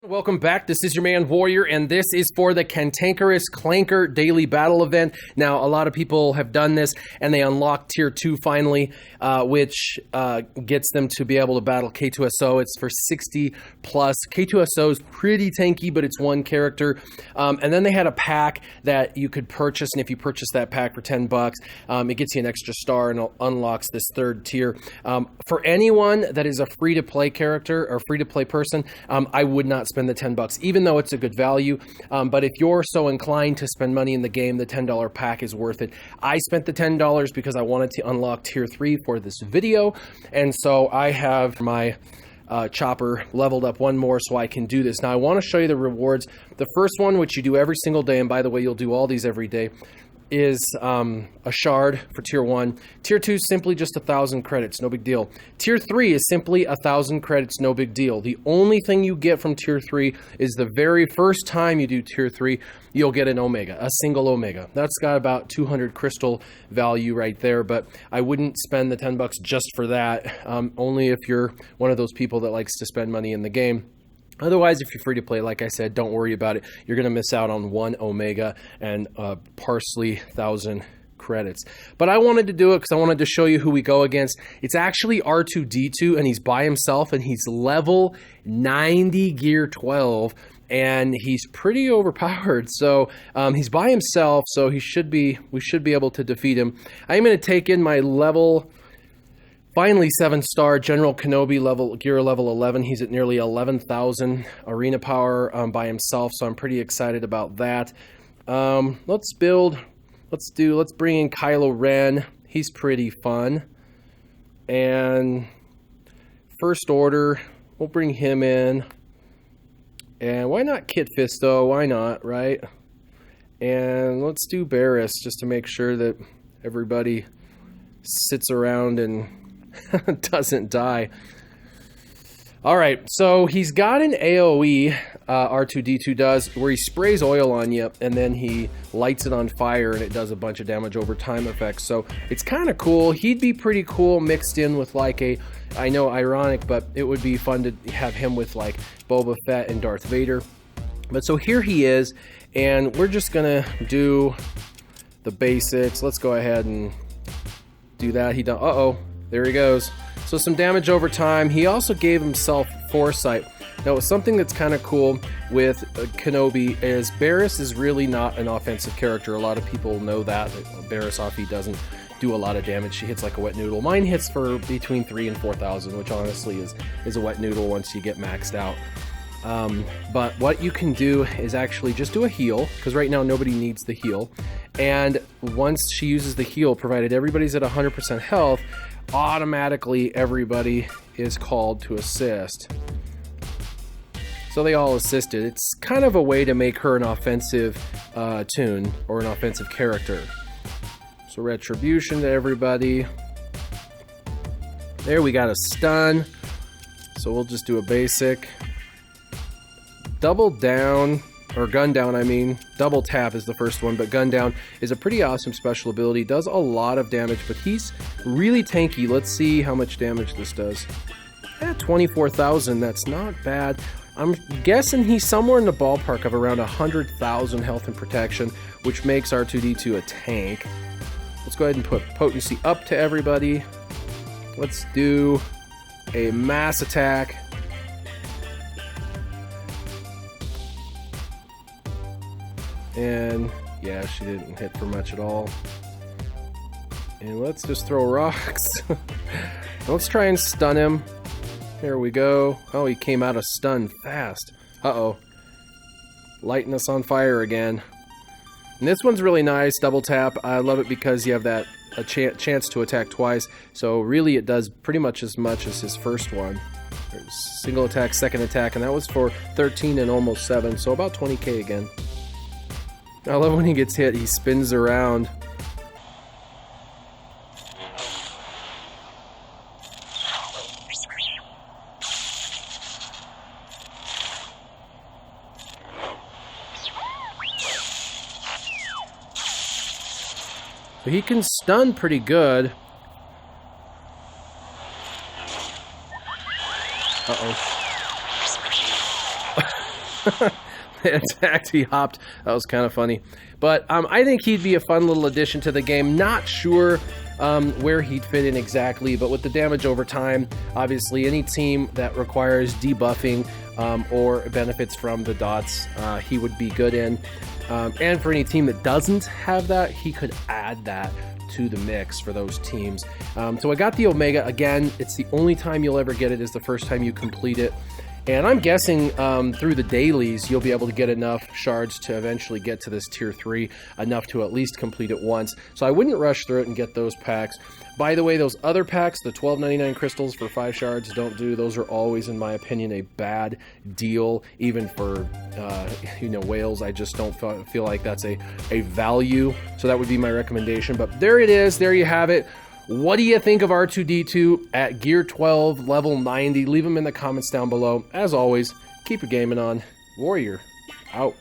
Welcome back. This is your man Warrior, and this is for the Cantankerous Clanker Daily Battle Event. Now, a lot of people have done this, and they unlock Tier 2 finally, which gets them to be able to battle K2SO. It's for 60 plus. K2SO is pretty tanky, but it's one character. And then they had a pack that you could purchase, and if you purchase that pack for 10 bucks, it gets you an extra star and unlocks this third tier. For anyone that is a free-to-play character or free-to-play person, I would not spend the 10 bucks, even though it's a good value. But if you're so inclined to spend money in the game, the $10 pack is worth it. I spent the $10 because I wanted to unlock Tier 3 for this video, and so I have my chopper leveled up one more so I can do this. Now I want to show you the rewards. The first one, which you do every single day, and by the way, you'll do all these every day, is a shard for Tier 1. Tier 2 is simply just 1,000 credits, no big deal. Tier 3 is simply 1,000 credits, no big deal. The only thing you get from Tier 3 is the very first time you do Tier 3, you'll get an Omega, a single Omega. That's got about 200 crystal value right there, but I wouldn't spend the 10 bucks just for that, only if you're one of those people that likes to spend money in the game. Otherwise, if you're free to play, like I said, don't worry about it. You're going to miss out on one Omega and parsley 1,000 credits. But I wanted to do it because I wanted to show you who we go against. It's actually R2D2, and he's by himself, and he's level 90 gear 12, and he's pretty overpowered. So he's by himself, so we should be able to defeat him. I'm going to take in my finally 7-star General Kenobi gear level 11. He's at nearly 11,000 arena power by himself, so I'm pretty excited about that. Let's bring in Kylo Ren. He's pretty fun. And First Order, we'll bring him in. And why not Kit Fisto? Why not, right? And let's do Barris just to make sure that everybody sits around and doesn't die. All right, so he's got an AoE, R2D2 does, where he sprays oil on you and then he lights it on fire and it does a bunch of damage over time effects. So it's kind of cool. He'd be pretty cool mixed in with like I know ironic, but it would be fun to have him with like Boba Fett and Darth Vader. But so here he is, and we're just gonna do the basics. Let's go ahead and do that. There he goes. So some damage over time. He also gave himself foresight. Now, something that's kind of cool with Kenobi is Barris is really not an offensive character. A lot of people know that Barris Offee doesn't do a lot of damage. She hits like a wet noodle. Mine hits for between 3,000 and 4,000, which honestly is a wet noodle once you get maxed out. But what you can do is actually just do a heal, because right now nobody needs the heal. And once she uses the heal, provided everybody's at 100% health, automatically everybody is called to assist. So they all assisted. It's kind of a way to make her an offensive tune or an offensive character. So retribution to everybody. There, we got a stun. So we'll just do a basic. Double down, or gun down I mean. Double tap is the first one, but gun down is a pretty awesome special ability. Does a lot of damage, but he's really tanky. Let's see how much damage this does. 24,000, that's not bad. I'm guessing he's somewhere in the ballpark of around 100,000 health and protection, which makes R2D2 a tank. Let's go ahead and put potency up to everybody. Let's do a mass attack. And yeah, she didn't hit for much at all. And let's just throw rocks. Let's try and stun him. There we go. Oh, he came out of stun fast. Uh-oh. Lighting us on fire again. And this one's really nice, double tap. I love it because you have that chance to attack twice. So really it does pretty much as his first one. There's single attack, second attack, and that was for 13 and almost 7, so about 20k again. I love when he gets hit, he spins around. So he can stun pretty good. Uh-oh. They attacked, he hopped. That was kind of funny. But I think he'd be a fun little addition to the game. Not sure where he'd fit in exactly, but with the damage over time, obviously any team that requires debuffing or benefits from the dots, he would be good in. And for any team that doesn't have that, he could add that to the mix for those teams. So I got the Omega. Again, it's the only time you'll ever get it is the first time you complete it. And I'm guessing through the dailies, you'll be able to get enough shards to eventually get to this tier 3, enough to at least complete it once. So I wouldn't rush through it and get those packs. By the way, those other packs, the $12.99 crystals for 5 shards, don't do. Those are always, in my opinion, a bad deal, even for, whales. I just don't feel like that's a value. So that would be my recommendation. But there it is. There you have it. What do you think of R2D2 at Gear 12, level 90? Leave them in the comments down below. As always, keep your gaming on. Warrior, out.